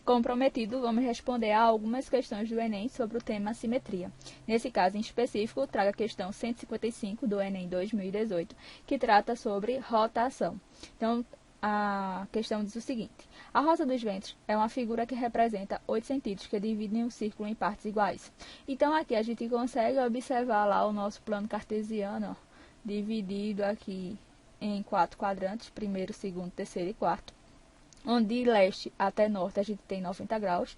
Como prometido, vamos responder a algumas questões do Enem sobre o tema simetria. Nesse caso em específico, trago a questão 155 do Enem 2018, que trata sobre rotação. Então, a questão diz o seguinte: a roda dos ventos é uma figura que representa 8 sentidos que dividem o círculo em partes iguais. Então, aqui a gente consegue observar lá o nosso plano cartesiano, ó, dividido aqui em 4 quadrantes, primeiro, segundo, terceiro e quarto, onde de leste até norte a gente tem 90 graus,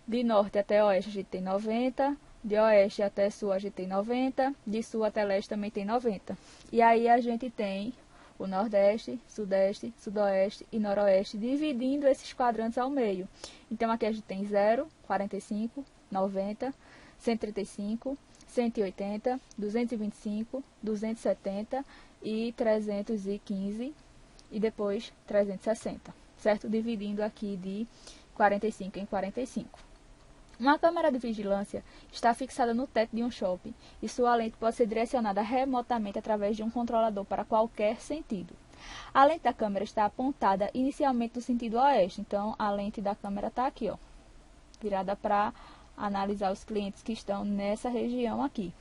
de norte até oeste a gente tem 90, de oeste até sul a gente tem 90, de sul até leste também tem 90. E aí a gente tem o nordeste, sudeste, sudoeste e noroeste, dividindo esses quadrantes ao meio. Então aqui a gente tem 0, 45, 90, 135, 180, 225, 270 e 315 e depois 360, certo? Dividindo aqui de 45 em 45. Uma câmera de vigilância está fixada no teto de um shopping e sua lente pode ser direcionada remotamente através de um controlador para qualquer sentido. A lente da câmera está apontada inicialmente no sentido oeste, então a lente da câmera está aqui, ó, virada para analisar os clientes que estão nessa região aqui.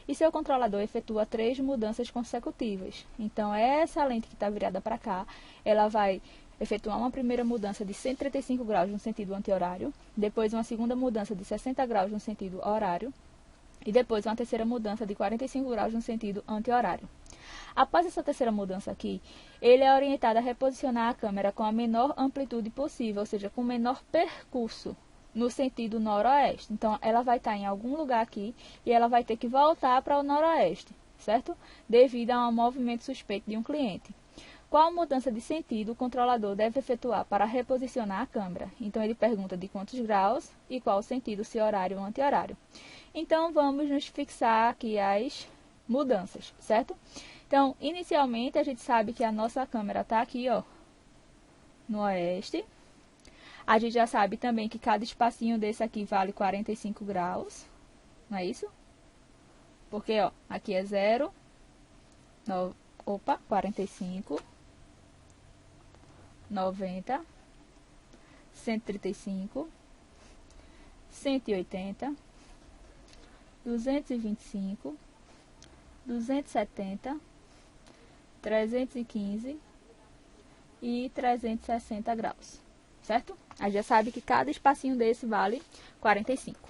E seu controlador efetua 3 mudanças consecutivas. Então, essa lente que está virada para cá, ela vai efetuar uma primeira mudança de 135 graus no sentido anti-horário, depois uma segunda mudança de 60 graus no sentido horário, e depois uma terceira mudança de 45 graus no sentido anti-horário. Após essa terceira mudança aqui, ele é orientado a reposicionar a câmera com a menor amplitude possível, ou seja, com o menor percurso no sentido noroeste. Então, ela vai estar em algum lugar aqui e ela vai ter que voltar para o noroeste, certo? Devido a um movimento suspeito de um cliente. Qual mudança de sentido o controlador deve efetuar para reposicionar a câmera? Então, ele pergunta de quantos graus e qual sentido, se horário ou anti-horário. Então, vamos nos fixar aqui as mudanças, certo? Então, inicialmente, a gente sabe que a nossa câmera está aqui, ó, no oeste. A gente já sabe também que cada espacinho desse aqui vale 45 graus, não é isso? Porque, ó, aqui é 0, 45, 90, 135, 180, 225, 270, 315 e 360 graus, certo? A gente já sabe que cada espacinho desse vale 45.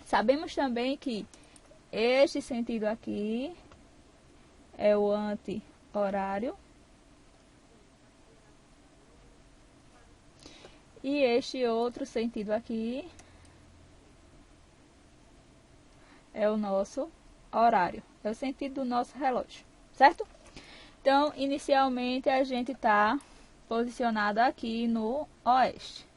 Sabemos também que este sentido aqui é o anti-horário e este outro sentido aqui é o nosso horário, é o sentido do nosso relógio, certo? Então, inicialmente a gente está posicionado aqui no oeste.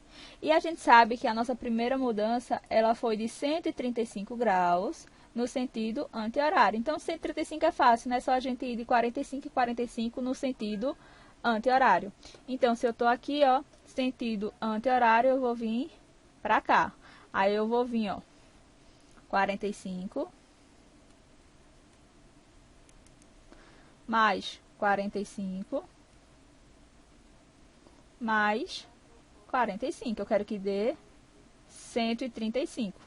E a gente sabe que a nossa primeira mudança, ela foi de 135 graus no sentido anti-horário. Então, 135 é fácil, né? Só a gente ir de 45 e 45 no sentido anti-horário. Então, se eu estou aqui, ó, sentido anti-horário, eu vou vir para cá. Aí eu vou vir, ó, 45 mais 45 mais 45. Eu quero que dê 135,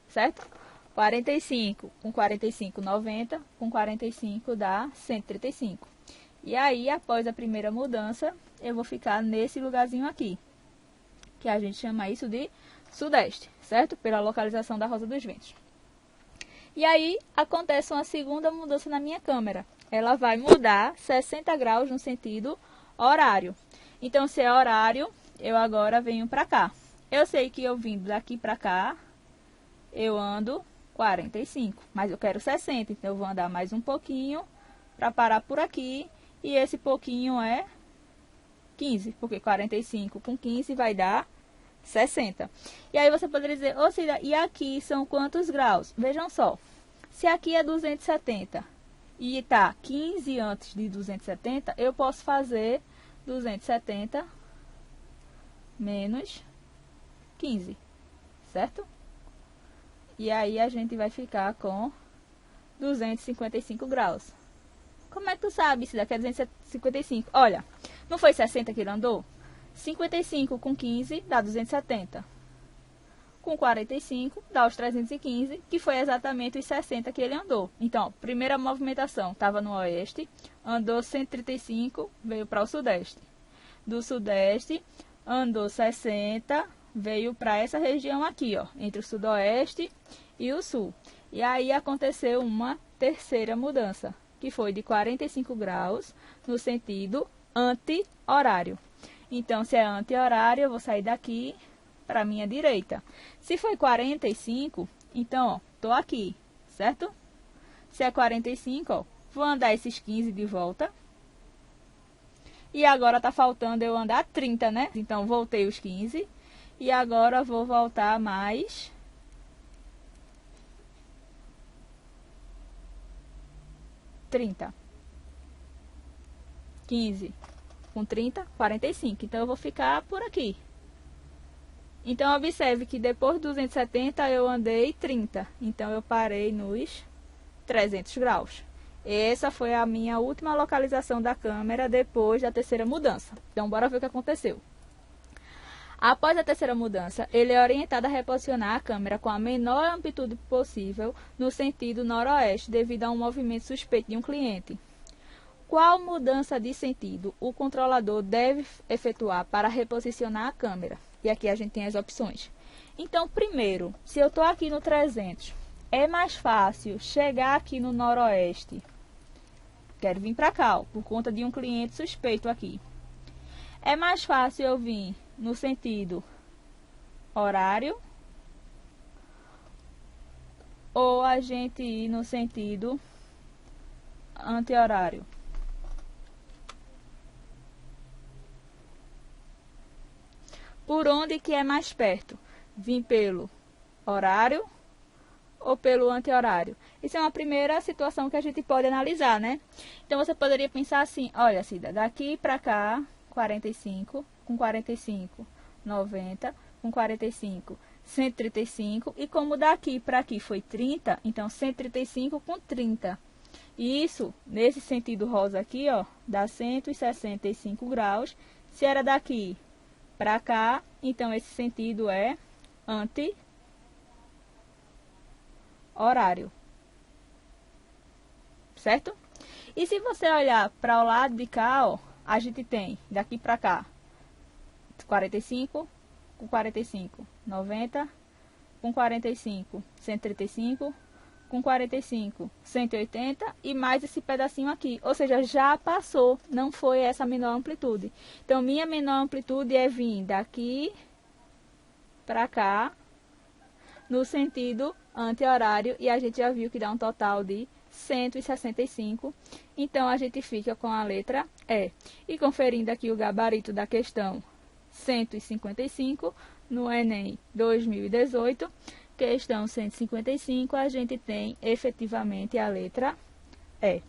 certo? 45 com 45, 90, com 45 dá 135. E aí, após a primeira mudança, eu vou ficar nesse lugarzinho aqui, que a gente chama isso de sudeste, certo? Pela localização da roda dos ventos. E aí, acontece uma segunda mudança na minha câmera. Ela vai mudar 60 graus no sentido horário. Então, se é horário, eu agora venho para cá. Eu sei que eu vindo daqui para cá, eu ando 45, mas eu quero 60, então eu vou andar mais um pouquinho para parar por aqui. E esse pouquinho é 15, porque 45 com 15 vai dar 60. E aí você poderia dizer, ô Cida, e aqui são quantos graus? Vejam só, se aqui é 270 e tá 15 antes de 270, eu posso fazer 270 menos 15, certo? E aí a gente vai ficar com 255 graus. Como é que tu sabe se daqui é 255? Olha, não foi 60 que ele andou? 55 com 15 dá 270. Com 45 dá os 315, que foi exatamente os 60 que ele andou. Então, primeira movimentação estava no oeste, andou 135, veio para o sudeste. Do sudeste, andou 60, veio para essa região aqui, ó, entre o sudoeste e o sul. E aí aconteceu uma terceira mudança, que foi de 45 graus no sentido anti-horário. Então, se é anti-horário, eu vou sair daqui para a minha direita. Se foi 45, então, ó, tô aqui, certo? Se é 45, ó, vou andar esses 15 de volta. E agora tá faltando eu andar 30, né? Então, voltei os 15. E agora vou voltar mais 30. 15 com 30, 45. Então, eu vou ficar por aqui. Então, observe que depois de 270 eu andei 30. Então, eu parei nos 300 graus. Essa foi a minha última localização da câmera depois da terceira mudança. Então, bora ver o que aconteceu. Após a terceira mudança, ele é orientado a reposicionar a câmera com a menor amplitude possível no sentido noroeste, devido a um movimento suspeito de um cliente. Qual mudança de sentido o controlador deve efetuar para reposicionar a câmera? E aqui a gente tem as opções. Então, primeiro, se eu estou aqui no 300, é mais fácil chegar aqui no noroeste. Quero vir para cá, ó, por conta de um cliente suspeito aqui. É mais fácil eu vir no sentido horário ou a gente ir no sentido anti-horário? Por onde que é mais perto? Vim pelo horário ou pelo anti-horário? Isso é uma primeira situação que a gente pode analisar, né? Então, você poderia pensar assim, olha, Cida, daqui para cá, 45, com 45, 90, com 45, 135. E como daqui para aqui foi 30, então 135 com 30. E isso, nesse sentido rosa aqui, ó, dá 165 graus. Se era daqui para cá, então esse sentido é anti-horário, certo? E se você olhar para o lado de cá, ó, a gente tem daqui para cá 45 com 45, 90 com 45, 135 com 45, 180 e mais esse pedacinho aqui. Ou seja, já passou, não foi essa menor amplitude. Então, minha menor amplitude é vir daqui para cá, no sentido anti-horário, e a gente já viu que dá um total de 165. Então, a gente fica com a letra E. E conferindo aqui o gabarito da questão 155, no Enem 2018, questão 155, a gente tem efetivamente a letra E.